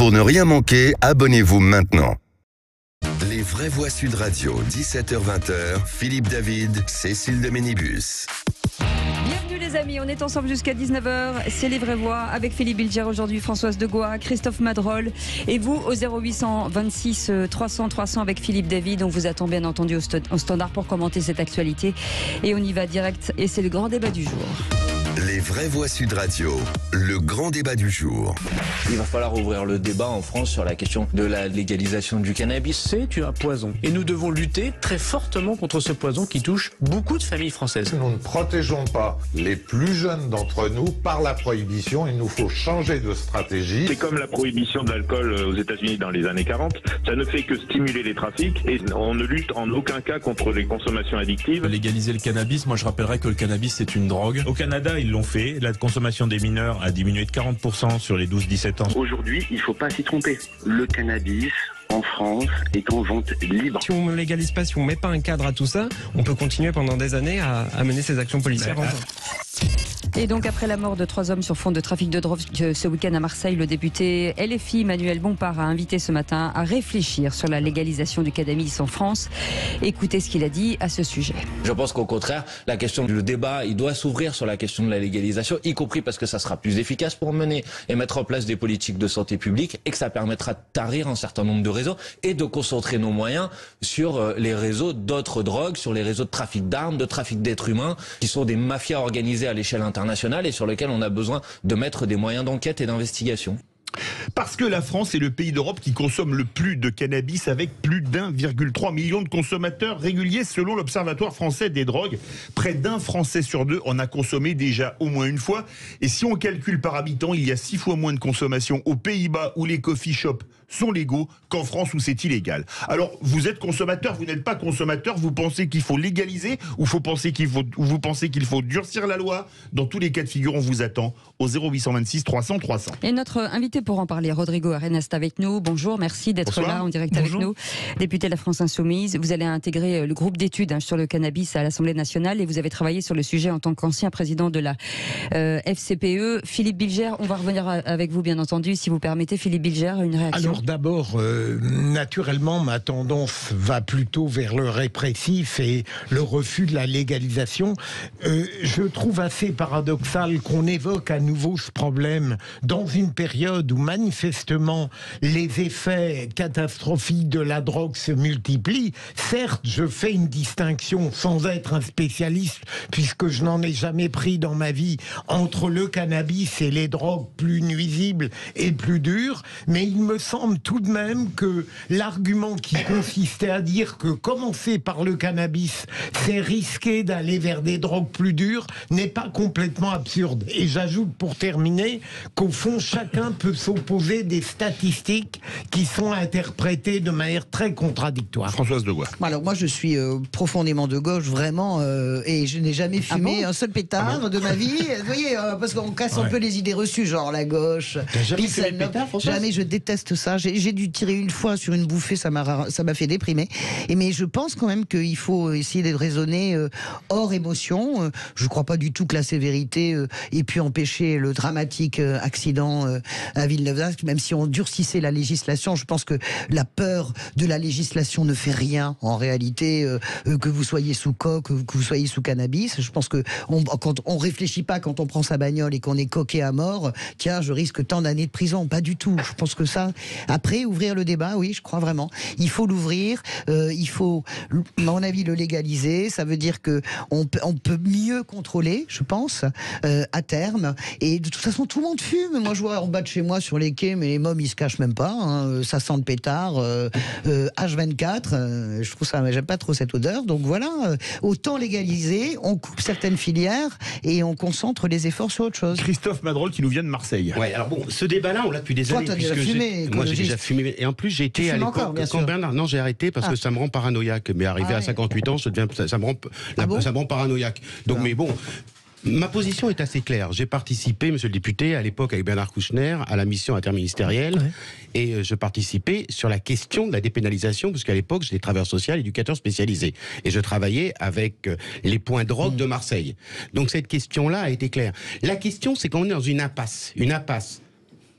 Pour ne rien manquer, abonnez-vous maintenant. Les vraies voix Sud Radio, 17h-20h, Philippe David, Cécile de Ménibus. Bienvenue les amis, on est ensemble jusqu'à 19h, c'est les vraies voix avec Philippe Bilger aujourd'hui, Françoise Degois, Christophe Madrol et vous au 0800 26 300 300 avec Philippe David. On vous attend bien entendu au standard pour commenter cette actualité et on y va direct et c'est le grand débat du jour. Les vraies voix Sud Radio, le grand débat du jour. Il va falloir ouvrir le débat en France sur la question de la légalisation du cannabis. C'est un poison. Et nous devons lutter très fortement contre ce poison qui touche beaucoup de familles françaises. Nous ne protégeons pas les plus jeunes d'entre nous par la prohibition. Il nous faut changer de stratégie. C'est comme la prohibition de l'alcool aux États-Unis dans les années 40. Ça ne fait que stimuler les trafics et on ne lutte en aucun cas contre les consommations addictives. Légaliser le cannabis, moi je rappellerais que le cannabis c'est une drogue. Au Canada, ils l'ont fait. La consommation des mineurs a diminué de 40% sur les 12-17 ans. Aujourd'hui, il ne faut pas s'y tromper. Le cannabis en France est en vente libre. Si on ne légalise pas, si on ne met pas un cadre à tout ça, on peut continuer pendant des années à mener ces actions policières. Et donc après la mort de 3 hommes sur fond de trafic de drogue ce week-end à Marseille, le député LFI Manuel Bompard a invité ce matin à réfléchir sur la légalisation du cannabis en France. Écoutez ce qu'il a dit à ce sujet. Je pense qu'au contraire, la question du débat, il doit s'ouvrir sur la question de la légalisation, y compris parce que ça sera plus efficace pour mener et mettre en place des politiques de santé publique et que ça permettra de tarir un certain nombre de réseaux et de concentrer nos moyens sur les réseaux d'autres drogues, sur les réseaux de trafic d'armes, de trafic d'êtres humains, qui sont des mafias organisées à l'échelle internationale et sur lesquels on a besoin de mettre des moyens d'enquête et d'investigation. Parce que la France est le pays d'Europe qui consomme le plus de cannabis avec plus d'1,3 million de consommateurs réguliers selon l'Observatoire français des drogues. Près d'un Français sur 2 en a consommé déjà au moins une fois. Et si on calcule par habitant, il y a 6 fois moins de consommation aux Pays-Bas où les coffee shops sont légaux qu'en France où c'est illégal. Alors, vous êtes consommateur, vous n'êtes pas consommateur, vous pensez qu'il faut légaliser ou vous pensez qu'il faut durcir la loi? Dans tous les cas de figure, on vous attend au 0826 300 300. Et notre invité pour en parler, Rodrigo Arenas, est avec nous. Bonjour, merci d'être là en direct avec nous. Député de la France Insoumise, vous allez intégrer le groupe d'études sur le cannabis à l'Assemblée nationale et vous avez travaillé sur le sujet en tant qu'ancien président de la FCPE. Philippe Bilger, on va revenir avec vous bien entendu, si vous permettez. Philippe Bilger, une réaction? Alors d'abord, naturellement, ma tendance va plutôt vers le répressif et le refus de la légalisation. Je trouve assez paradoxal qu'on évoque à nouveau ce problème dans une période où manifestement les effets catastrophiques de la drogue se multiplient. Certes, je fais une distinction sans être un spécialiste, puisque je n'en ai jamais pris dans ma vie, entre le cannabis et les drogues plus nuisibles et plus dures, mais il me semble tout de même que l'argument qui consistait à dire que commencer par le cannabis, c'est risquer d'aller vers des drogues plus dures, n'est pas complètement absurde. Et j'ajoute pour terminer qu'au fond, chacun peut s'opposer des statistiques qui sont interprétées de manière très contradictoire. Françoise Degois. Alors moi, je suis profondément de gauche, vraiment, et je n'ai jamais fumé un seul pétard de ma vie. Vous voyez, parce qu'on casse un peu les idées reçues, genre la gauche. T'as jamais fumé de pétard, Françoise? Jamais, je déteste ça. J'ai dû tirer une fois sur une bouffée, ça m'a fait déprimer. Mais je pense quand même qu'il faut essayer de raisonner hors émotion. Je ne crois pas du tout que la sévérité ait pu empêcher le dramatique accident à Villeneuve-d'Ascq, même si on durcissait la législation. Je pense que la peur de la législation ne fait rien en réalité, que vous soyez sous coke, que vous soyez sous cannabis. Je pense que quand on réfléchit pas quand on prend sa bagnole et qu'on est coqué à mort, tiens, je risque tant d'années de prison. Pas du tout. Je pense que ça, après, ouvrir le débat, oui, je crois vraiment. Il faut l'ouvrir, il faut, à mon avis, le légaliser. Ça veut dire que on peut mieux contrôler, je pense, à terme. Et de toute façon, tout le monde fume. Moi, je vois en bas de chez moi sur les quais, mais les mômes, ils se cachent même pas. Hein. Ça sent le pétard. H24, je trouve ça, j'aime pas trop cette odeur. Donc voilà, autant légaliser, on coupe certaines filières et on concentre les efforts sur autre chose. Christophe Madrol qui nous vient de Marseille. Ouais, alors bon, ce débat-là, on l'a depuis des Toi, années. t'as déjà fumé, moi, j'ai déjà fumé. Et en plus, j'ai été à l'époque quand Bernard. Non, j'ai arrêté parce que ça me rend paranoïaque. Mais arrivé à 58 ans, ça me rend paranoïaque. Donc, mais bon. Ma position est assez claire. J'ai participé, monsieur le député, à l'époque avec Bernard Kouchner, à la mission interministérielle, et je participais sur la question de la dépénalisation, parce qu'à l'époque, j'étais travailleur social, éducateur spécialisé, et je travaillais avec les points drogue de Marseille. Donc cette question-là a été claire. La question, c'est qu'on est dans une impasse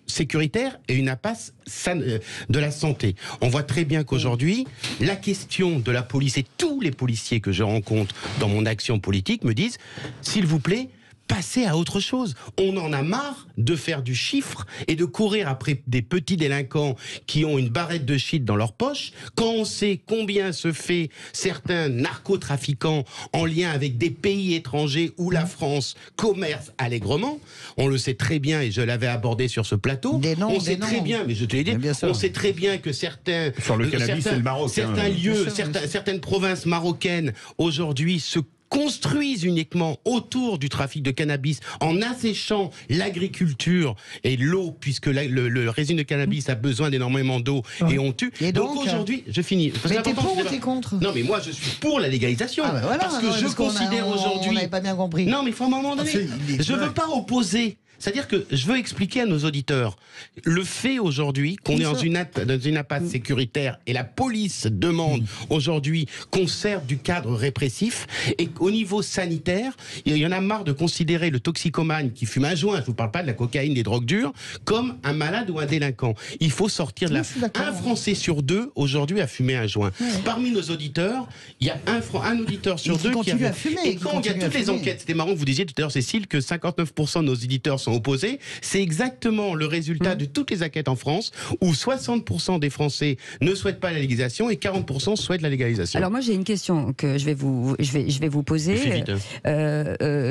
sécuritaire et une impasse de la santé. On voit très bien qu'aujourd'hui, la question de la police, et tous les policiers que je rencontre dans mon action politique me disent, s'il vous plaît, passer à autre chose. On en a marre de faire du chiffre et de courir après des petits délinquants qui ont une barrette de shit dans leur poche, quand on sait combien se fait certains narcotrafiquants en lien avec des pays étrangers où la France commerce allègrement. On le sait très bien, et je l'avais abordé sur ce plateau. On sait très bien, mais je te l'ai dit, on sait très bien que certains... Sur le cannabis, c'est le Maroc. Certains lieux, certaines provinces marocaines, aujourd'hui, se construisent uniquement autour du trafic de cannabis en asséchant l'agriculture et l'eau, puisque le résine de cannabis a besoin d'énormément d'eau et on tue. Et donc aujourd'hui, je finis. Mais t'es pour ou t'es contre? Non, mais moi je suis pour la légalisation. Voilà, parce que je considère aujourd'hui... On n'avait pas bien compris. Non, mais il faut à un moment donné... Je ne veux pas opposer. C'est-à-dire que je veux expliquer à nos auditeurs le fait aujourd'hui qu'on est dans une impasse sécuritaire et la police demande aujourd'hui qu'on serve du cadre répressif et qu'au niveau sanitaire, il y en a marre de considérer le toxicomane qui fume un joint, je ne vous parle pas de la cocaïne, des drogues dures, comme un malade ou un délinquant. Il faut sortir de la... Un Français sur deux aujourd'hui a fumé un joint. Ouais. Parmi nos auditeurs, il y a un auditeur sur deux qui a fumé. Et quand il y a toutes les enquêtes, c'était marrant que vous disiez tout à l'heure, Cécile, que 59% de nos auditeurs sont opposés. C'est exactement le résultat de toutes les enquêtes en France, où 60% des Français ne souhaitent pas la légalisation et 40% souhaitent la légalisation. Alors moi j'ai une question que je vais vous poser.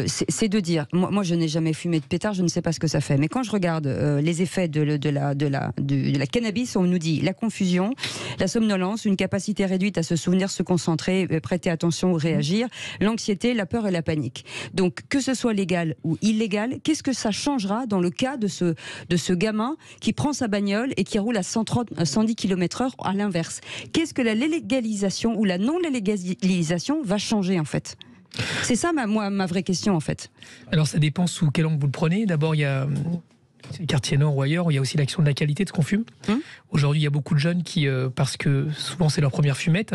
C'est de dire, moi je n'ai jamais fumé de pétard, je ne sais pas ce que ça fait, mais quand je regarde les effets de la cannabis, on nous dit la confusion, la somnolence, une capacité réduite à se souvenir, se concentrer, prêter attention ou réagir, l'anxiété, la peur et la panique. Donc que ce soit légal ou illégal, qu'est-ce que ça changera dans le cas de ce gamin qui prend sa bagnole et qui roule à 110 km/h à l'inverse? Qu'est-ce que la légalisation ou la non-légalisation va changer en fait? C'est ça ma vraie question en fait. Alors ça dépend sous quel angle vous le prenez. D'abord il y a... C'est le quartier nord ou ailleurs, il y a aussi l'action de la qualité de ce qu'on fume. Aujourd'hui, il y a beaucoup de jeunes qui, parce que souvent c'est leur première fumette,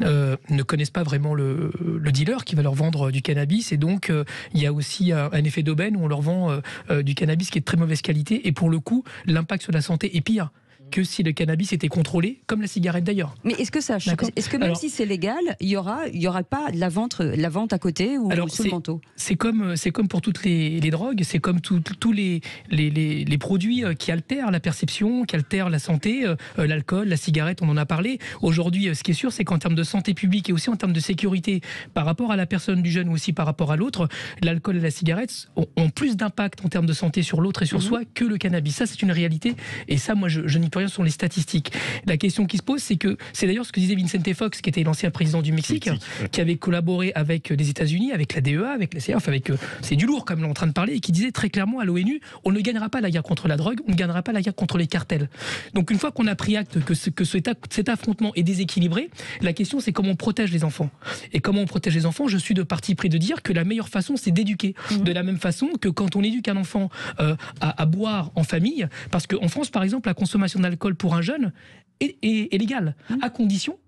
ne connaissent pas vraiment le dealer qui va leur vendre du cannabis. Et donc, il y a aussi un effet d'aubaine où on leur vend du cannabis qui est de très mauvaise qualité. Et pour le coup, l'impact sur la santé est pire que si le cannabis était contrôlé, comme la cigarette d'ailleurs. Mais est-ce que même si c'est légal, il y aura pas la vente à côté ou sous le manteau? C'est comme pour toutes les drogues, c'est comme tous les produits qui altèrent la perception, qui altèrent la santé, l'alcool, la cigarette, on en a parlé. Aujourd'hui, ce qui est sûr, c'est qu'en termes de santé publique et aussi en termes de sécurité, par rapport à la personne du jeune ou aussi par rapport à l'autre, l'alcool et la cigarette ont plus d'impact en termes de santé sur l'autre et sur soi que le cannabis. Ça, c'est une réalité. Et ça, moi, je n'y peux rien sur les statistiques. La question qui se pose, c'est d'ailleurs ce que disait Vicente Fox, qui était l'ancien président du Mexique, qui avait collaboré avec les États-Unis, avec la DEA, avec la CIA, c'est du lourd comme on est en train de parler, et qui disait très clairement à l'ONU, on ne gagnera pas la guerre contre la drogue, on ne gagnera pas la guerre contre les cartels. Donc une fois qu'on a pris acte que cet affrontement est déséquilibré, la question c'est comment on protège les enfants. Et comment on protège les enfants, je suis de parti pris de dire que la meilleure façon c'est d'éduquer. De la même façon que quand on éduque un enfant à boire en famille, parce qu'en France par exemple la consommation d'alcool pour un jeune est légale, à condition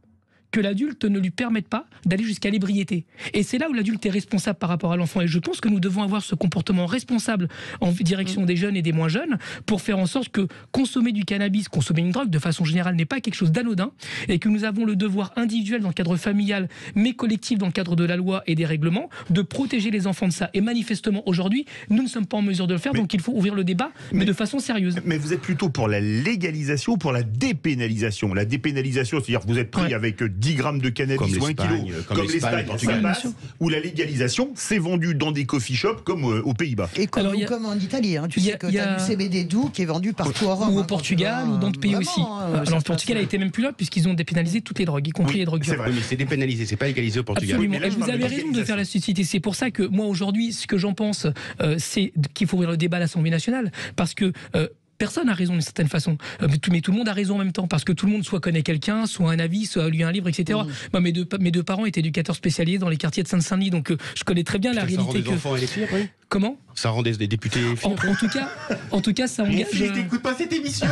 que l'adulte ne lui permette pas d'aller jusqu'à l'ébriété. Et c'est là où l'adulte est responsable par rapport à l'enfant. Et je pense que nous devons avoir ce comportement responsable en direction des jeunes et des moins jeunes pour faire en sorte que consommer du cannabis, consommer une drogue de façon générale n'est pas quelque chose d'anodin et que nous avons le devoir individuel dans le cadre familial mais collectif dans le cadre de la loi et des règlements de protéger les enfants de ça. Et manifestement aujourd'hui, nous ne sommes pas en mesure de le faire, donc il faut ouvrir le débat, mais de façon sérieuse. Mais vous êtes plutôt pour la légalisation ou pour la dépénalisation? La dépénalisation, c'est-à-dire que vous êtes pris avec 10 grammes de cannabis ou 1 kilo, comme l'Espagne, ça passe, ou la légalisation, c'est vendu dans des coffee shops comme aux Pays-Bas. Et comme en Italie, tu sais que tu as du CBD doux qui est vendu partout en Europe. Ou au Portugal, ou dans d'autres pays aussi. Alors le Portugal a été même plus là, puisqu'il ont dépénalisé toutes les drogues, y compris les drogues dures. C'est vrai, mais c'est dépénalisé, c'est pas légalisé au Portugal. Absolument, et vous avez raison de faire la susciter. C'est pour ça que moi aujourd'hui, ce que j'en pense, c'est qu'il faut ouvrir le débat à l'Assemblée nationale, parce que personne n'a raison d'une certaine façon, mais tout le monde a raison en même temps, parce que tout le monde soit connaît quelqu'un, soit un avis, soit a lu un livre, etc. Moi, mes deux parents étaient éducateurs spécialisés dans les quartiers de Seine-Saint-Denis, donc je connais très bien la réalité. Les enfants et les filles, oui. Comment ? Ça rend des députés fiers. En tout cas, ça engage. Je n'écoute pas cette émission.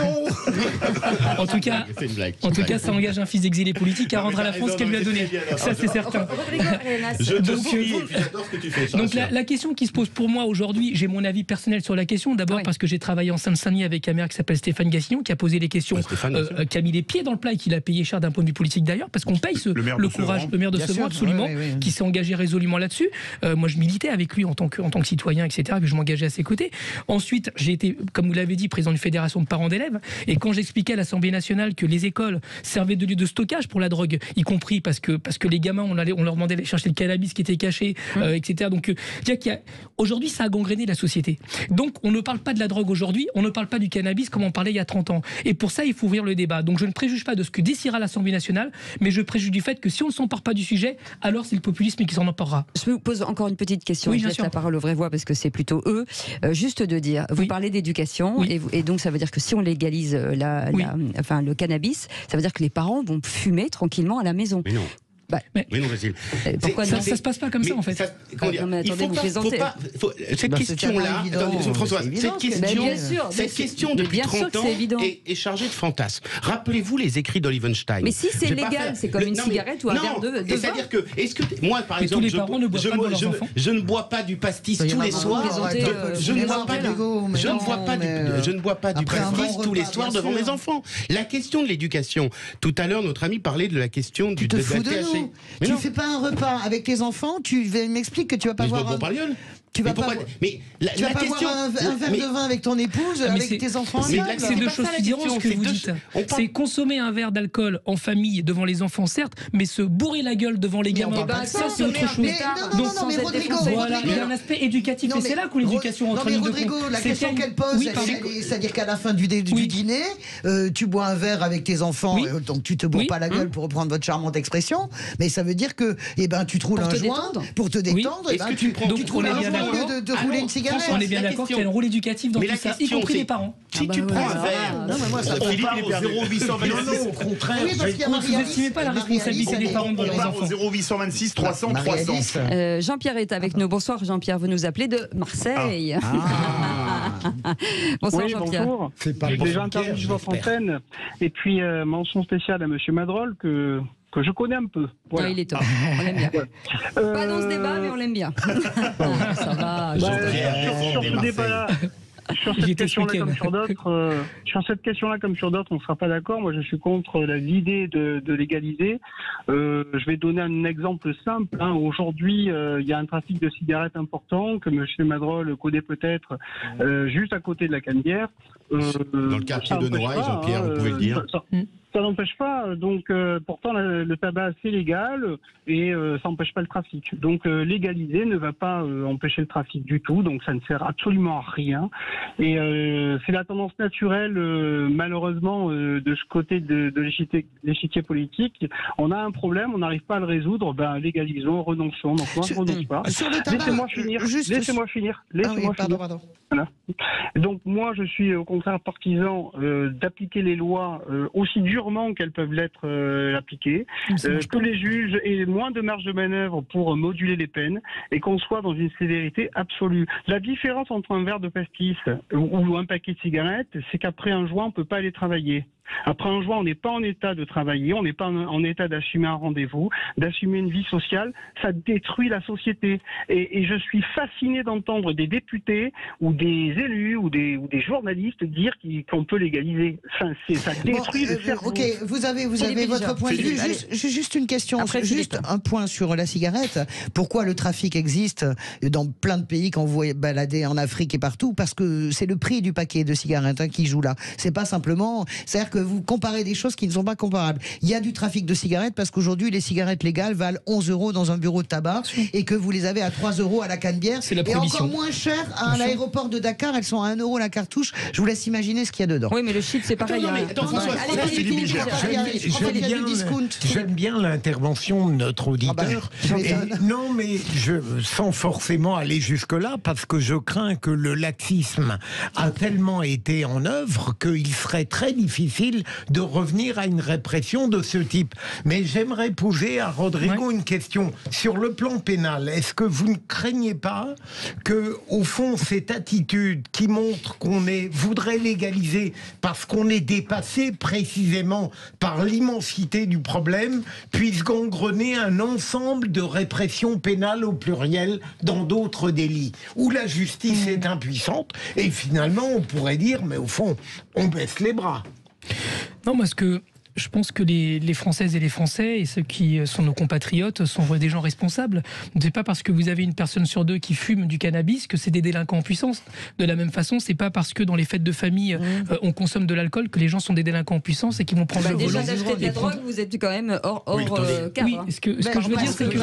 En tout cas, ça engage un fils d'exilé politique à rendre à la France ce qu'elle lui a donné. Ça, c'est certain. Je te suis. J'adore ce que tu fais. Donc la question qui se pose pour moi aujourd'hui, j'ai mon avis personnel sur la question. D'abord parce que j'ai travaillé en Seine-Saint-Denis avec un maire qui s'appelle Stéphane Gassillon, qui a posé les questions, qui a mis les pieds dans le plat et qui l'a payé cher d'un point de vue politique d'ailleurs, parce qu'on paye le courage, le maire de Sevran, absolument, qui s'est engagé résolument là-dessus. Moi, je militais avec lui en tant que citoyen, etc. Que je m'engageais à ses côtés. Ensuite, j'ai été, comme vous l'avez dit, président d'une fédération de parents d'élèves. Et quand j'expliquais à l'Assemblée nationale que les écoles servaient de lieu de stockage pour la drogue, y compris parce que les gamins, on leur demandait d'aller chercher le cannabis qui était caché, etc. Donc, aujourd'hui, ça a gangréné la société. Donc, on ne parle pas de la drogue aujourd'hui, on ne parle pas du cannabis comme on parlait il y a 30 ans. Et pour ça, il faut ouvrir le débat. Donc, je ne préjuge pas de ce que décidera l'Assemblée nationale, mais je préjuge du fait que si on ne s'empare pas du sujet, alors c'est le populisme qui s'en emparera. Je vous pose encore une petite question. Oui, je laisse la parole aux vraies voix parce que c'est plutôt eux. Juste de dire, vous parlez d'éducation et donc ça veut dire que si on légalise le cannabis, ça veut dire que les parents vont fumer tranquillement à la maison. Mais non. Mais non, Vasile. Pourquoi ça se passe pas comme ça en fait? Non, mais attendez, vous plaisantez. Cette question-là, François, cette question depuis 30 ans est chargée de fantasmes. Rappelez-vous les écrits d'Olivenstein. Mais si c'est légal, c'est comme une cigarette ou un verre de vin. C'est-à-dire que, moi par exemple, je ne bois pas du pastis tous les soirs. Je ne bois pas du pastis tous les soirs devant mes enfants. La question de l'éducation. Tout à l'heure, notre ami parlait de la question du THC. Tu ne fais pas un repas avec tes enfants, tu m'expliques que tu vas pas voir tu vas pas boire un verre de vin avec ton épouse, avec tes enfants. C'est deux choses différentes ce que vous dites. C'est consommer un verre d'alcool en famille devant les enfants, certes, mais se bourrer la gueule devant les gamins, ça c'est autre chose. Non, mais Rodrigo, il y a un aspect éducatif et c'est là où l'éducation entre nous deux. Rodrigo, la question qu'elle pose, c'est-à-dire qu'à la fin du dîner, tu bois un verre avec tes enfants, donc tu te bourres pas la gueule pour reprendre votre charmante expression, mais ça veut dire que tu te roules un joint pour te détendre, tu te roules un joint de rouler une cigarette. On est bien d'accord qu'il y a un rôle éducatif dans tout ça, y compris les parents. Si tu prends un verre, Philippe il est perdu. 0826, au contraire. Vous n'estimez pas la responsabilité des parents de leurs enfants. 0826 300 300. Jean-Pierre est avec nous. Bonsoir Jean-Pierre, vous nous appelez de Marseille. Bonsoir Jean-Pierre. Bonjour. J'ai déjà interviewé sur votre antenne. Et puis mention spéciale à Monsieur Madrol que je connais un peu. Voilà. Il est top, on l'aime bien. Pas dans ce débat, mais on l'aime bien. Ça va, sur ce débat-là, sur cette question-là comme sur d'autres, on ne sera pas d'accord. Moi, je suis contre l'idée de légaliser. Je vais donner un exemple simple. Aujourd'hui, il y a un trafic de cigarettes important que M. Madrol connaît peut-être, juste à côté de la Canebière. Dans le quartier de Noailles, Jean-Pierre, vous pouvez le dire. Ça n'empêche pas, donc pourtant le tabac c'est légal et ça n'empêche pas le trafic. Donc légaliser ne va pas empêcher le trafic du tout, donc ça ne sert absolument à rien. Et c'est la tendance naturelle, malheureusement, de ce côté de l'échiquier politique. On a un problème, on n'arrive pas à le résoudre, légalisons, renonçons. Donc moi je ne renonce pas. Laissez-moi finir. Pardon. Voilà. Donc moi je suis au contraire partisan d'appliquer les lois aussi durement qu'elles peuvent l'être appliquées, que les juges aient moins de marge de manœuvre pour moduler les peines et qu'on soit dans une sévérité absolue. La différence entre un verre de pastis ou un paquet de cigarettes, c'est qu'après un joint, on ne peut pas aller travailler. Après un joint, on n'est pas en état de travailler, on n'est pas en état d'assumer un rendez-vous, d'assumer une vie sociale. Ça détruit la société. Et je suis fasciné d'entendre des députés ou des élus ou des journalistes dire qu'on peut légaliser. Ça détruit le cerveau. Ok, vous avez votre point de vue. Juste une question, juste un point sur la cigarette. Pourquoi le trafic existe dans plein de pays quand vous voyez balader en Afrique et partout? Parce que c'est le prix du paquet de cigarettes qui joue là. C'est pas simplement... C'est-à-dire que vous comparez des choses qui ne sont pas comparables. Il y a du trafic de cigarettes parce qu'aujourd'hui, les cigarettes légales valent 11 € dans un bureau de tabac et que vous les avez à 3 € à la Canebière. C'est la et encore moins cher à l'aéroport de Dakar. Elles sont à 1 € la cartouche. Je vous laisse imaginer ce qu'il y a dedans. Oui, mais le shit, c'est pareil. J'aime bien l'intervention de notre auditeur. Non, mais sans forcément aller jusque-là, parce que je crains que le laxisme a tellement été en œuvre qu'il serait très difficile difficile de revenir à une répression de ce type. Mais j'aimerais poser à Rodrigo une question. Sur le plan pénal, est-ce que vous ne craignez pas que, au fond, cette attitude qui montre qu'on voudrait légaliser parce qu'on est dépassé précisément par l'immensité du problème, puisse gangrener un ensemble de répression pénale au pluriel dans d'autres délits, où la justice est impuissante, et finalement on pourrait dire, mais au fond, on baisse les bras. Non, parce que je pense que les Françaises et les Français, et ceux qui sont nos compatriotes, sont des gens responsables. C'est pas parce que vous avez une personne sur deux qui fume du cannabis que c'est des délinquants en puissance. De la même façon, c'est pas parce que dans les fêtes de famille, on consomme de l'alcool que les gens sont des délinquants en puissance et qui vont prendre le volant. Déjà d'acheter de la drogue, vous êtes quand même hors cadre. Oui, ce que je veux dire, c'est que...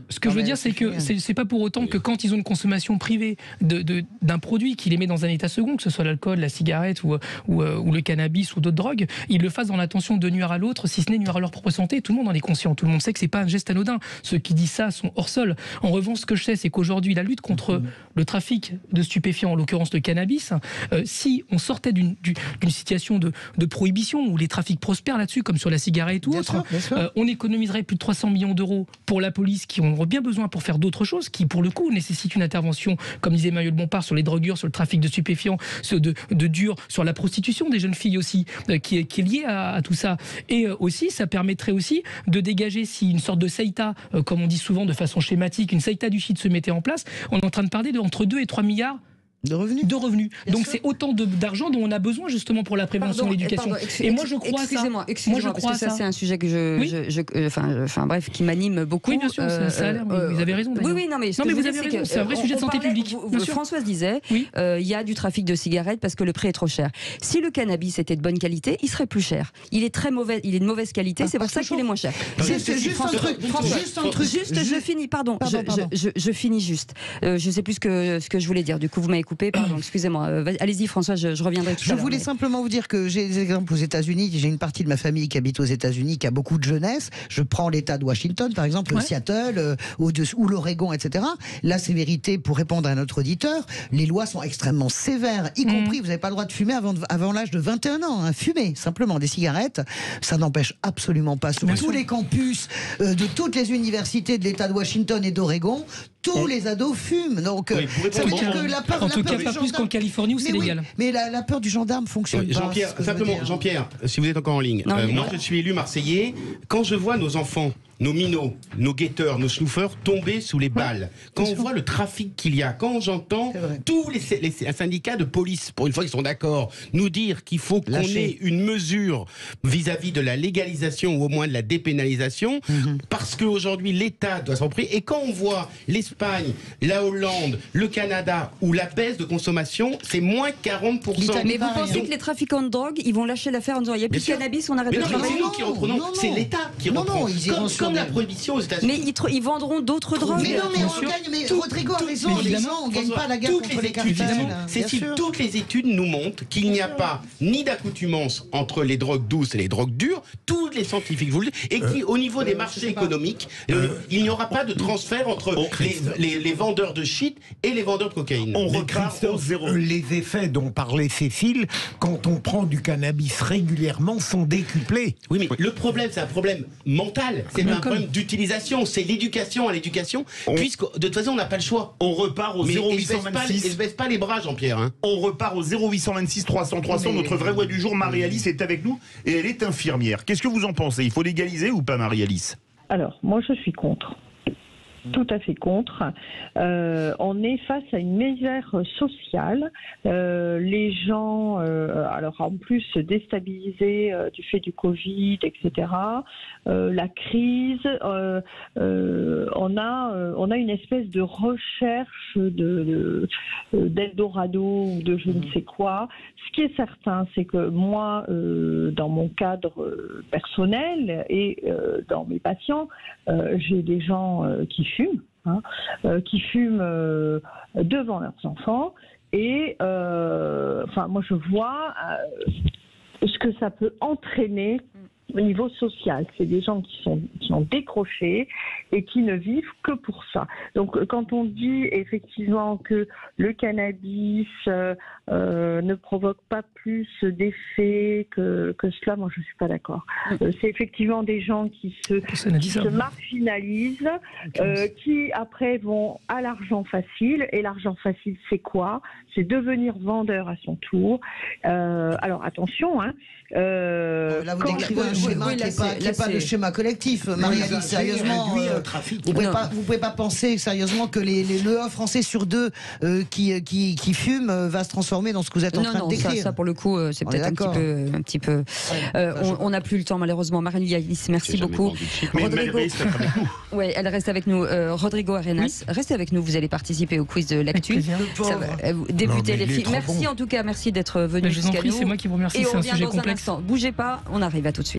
Ce que je veux dire, c'est que c'est pas pour autant que quand ils ont une consommation privée d'un produit qui les met dans un état second, que ce soit l'alcool, la cigarette ou le cannabis ou d'autres drogues, ils le fassent dans l'intention de nuire à l'autre, si ce n'est nuire à leur propre santé. Tout le monde en est conscient, tout le monde sait que c'est pas un geste anodin. Ceux qui disent ça sont hors sol. En revanche, ce que je sais, c'est qu'aujourd'hui, la lutte contre le trafic de stupéfiants, en l'occurrence le cannabis, si on sortait d'une situation de prohibition où les trafics prospèrent là-dessus, comme sur la cigarette ou autre, on économiserait plus de 300 millions d'euros pour la police qui en aurait bien besoin pour faire d'autres choses, qui pour le coup nécessitent une intervention, comme disait Manuel Bompard, sur les droguures, sur le trafic de stupéfiants, de dur, sur la prostitution des jeunes filles aussi, qui est lié à tout ça. Et aussi, ça permettrait aussi de dégager, si une sorte de seïta, comme on dit souvent de façon schématique, une seïta du shit se mettait en place, on est en train de parler entre 2 et 3 milliards de revenus. Donc c'est autant d'argent dont on a besoin justement pour la prévention et l'éducation. Et moi je crois excusez-moi, parce que ça c'est un sujet que qui m'anime beaucoup. Oui, bien sûr, ça a l'air, mais vous avez raison. Oui, non mais vous avez raison, c'est un vrai sujet de santé publique. Françoise disait, il y a du trafic de cigarettes parce que le prix est trop cher. Si le cannabis était de bonne qualité, il serait plus cher. Il est très mauvais, il est de mauvaise qualité, c'est pour ça qu'il est moins cher. Juste un truc. Je finis, pardon. Je finis juste. Je sais plus ce que je voulais dire. Du coup, vous m'avez coupé. Pardon, excusez-moi. Allez-y, François, je reviendrai tout à l'heure. Je voulais simplement vous dire que j'ai des exemples aux États-Unis. J'ai une partie de ma famille qui habite aux États-Unis, qui a beaucoup de jeunesse. Je prends l'État de Washington, par exemple, Seattle, ou l'Oregon, etc. La sévérité, pour répondre à notre auditeur, les lois sont extrêmement sévères, y compris, vous n'avez pas le droit de fumer avant l'âge de 21 ans. Fumer, simplement, des cigarettes, ça n'empêche absolument pas. Sur tous les campus de toutes les universités de l'État de Washington et d'Oregon, tous les ados fument. Donc, ça veut dire que la peur, en tout cas, pas plus qu'en Californie où c'est légal. Mais la peur du gendarme fonctionne pas. Jean-Pierre, si vous êtes encore en ligne, moi je suis élu marseillais. Quand je vois nos enfants, nos minots, nos guetteurs, nos snouffeurs tomber sous les balles, quand on voit le trafic qu'il y a, quand j'entends tous les syndicats de police, pour une fois ils sont d'accord, nous dire qu'il faut qu'on ait une mesure vis-à-vis de la légalisation ou au moins de la dépénalisation, parce qu'aujourd'hui l'État doit s'en priver. Et quand on voit l'Espagne, la Hollande, le Canada, où la baisse de consommation, c'est moins 40%. Mais vous pensez que les trafiquants de drogue, ils vont lâcher l'affaire en disant il n'y a plus de cannabis, on arrête de travailler? C'est nous qui reprenons, c'est l'État qui reprend. Comme la prohibition aux États-Unis. Mais ils vendront d'autres drogues. Mais non, mais on gagne. Mais Rodrigo a raison. On ne gagne pas la guerre contre les cartels. Toutes les études nous montrent qu'il n'y a pas ni d'accoutumance entre les drogues douces et les drogues dures. Tous les scientifiques vous le disent. Et qu'au niveau des marchés économiques, il n'y aura pas de transfert entre les vendeurs de shit et les vendeurs de cocaïne. On repart au zéro. Les effets dont parlait Cécile, quand on prend du cannabis régulièrement, sont décuplés. Oui, mais le problème, c'est un problème mental. C'est un problème d'utilisation. C'est l'éducation à l'éducation. Puisque, de toute façon, on n'a pas le choix. On repart au 0826. Et je baisse pas les bras, Jean-Pierre. On repart au 0826 300 300. Notre vraie voix du jour, Marie-Alice, est avec nous et elle est infirmière. Qu'est-ce que vous en pensez? Il faut légaliser ou pas, Marie-Alice? Alors, moi, je suis contre. Tout à fait contre. On est face à une misère sociale. Les gens, alors en plus déstabilisés du fait du Covid, etc. La crise. On a une espèce de recherche d'Eldorado ou de je ne sais quoi. Ce qui est certain, c'est que moi, dans mon cadre personnel et dans mes patients, j'ai des gens qui fument, qui fument devant leurs enfants. Et moi, je vois ce que ça peut entraîner au niveau social. C'est des gens qui ont décroché et qui ne vivent que pour ça. Donc quand on dit effectivement que le cannabis ne provoque pas plus d'effets que cela, moi je ne suis pas d'accord. C'est effectivement des gens qui se marginalisent, qui après vont à l'argent facile. Et l'argent facile, c'est quoi? C'est devenir vendeur à son tour. Alors attention, hein. Là, vous décrivez un schéma qui n'est pas le schéma collectif. Marie-Alice, sérieusement, vous ne pouvez pas penser sérieusement que le Français sur 2 qui fume va se transformer dans ce que vous êtes en train de décrire. Ça, pour le coup, c'est peut-être un petit peu. On n'a plus le temps, malheureusement. Marie-Alice, merci beaucoup. Rodrigo, ouais, elle reste avec nous. Rodrigo Arenas, restez avec nous. Vous allez participer au quiz de l'actu. Ça va débuter les filles. Merci en tout cas, merci d'être venu jusqu'à nous. C'est moi qui vous remercie. Et c'est on un revient sujet dans complexe. un instant. Bougez pas, on arrive à tout de suite.